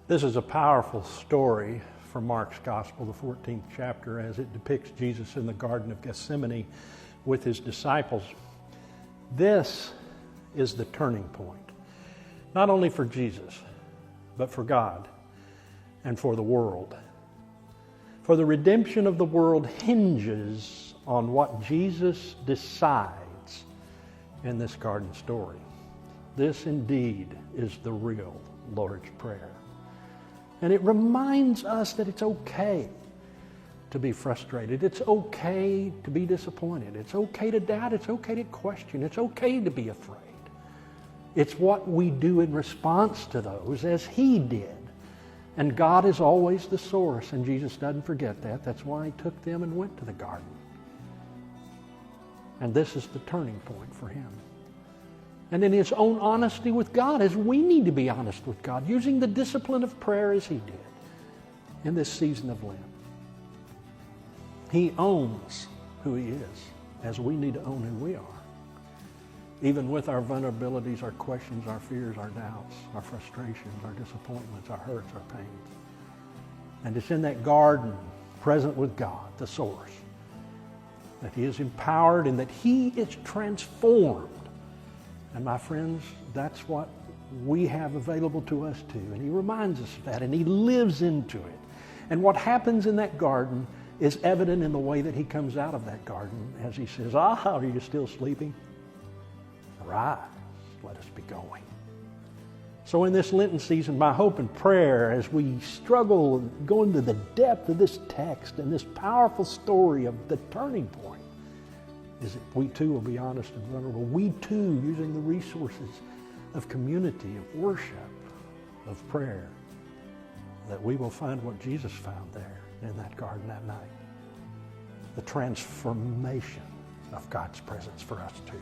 This is a powerful story from Mark's Gospel, the 14th chapter, as it depicts Jesus in the Garden of Gethsemane with his disciples. This is the turning point, not only for Jesus, but for God and for the world. For the redemption of the world hinges on what Jesus decides in this garden story. This indeed is the real Lord's Prayer. And it reminds us that it's okay to be frustrated. It's okay to be disappointed. It's okay to doubt. It's okay to question. It's okay to be afraid. It's what we do in response to those as He did. And God is always the source, and Jesus doesn't forget that. That's why He took them and went to the garden. And this is the turning point for Him. And in His own honesty with God, as we need to be honest with God, using the discipline of prayer as He did in this season of Lent. He owns who He is, as we need to own who we are. Even with our vulnerabilities, our questions, our fears, our doubts, our frustrations, our disappointments, our hurts, our pains. And it's in that garden, present with God, the source, that He is empowered and that He is transformed. And my friends, that's what we have available to us too. And He reminds us of that, and He lives into it. And what happens in that garden is evident in the way that He comes out of that garden as He says, are you still sleeping? Arise, let us be going. So in this Lenten season, my hope and prayer as we struggle going to the depth of this text and this powerful story of the turning point is that we too will be honest and vulnerable. We too, using the resources of community, of worship, of prayer, that we will find what Jesus found there in that garden that night. The transformation of God's presence for us too.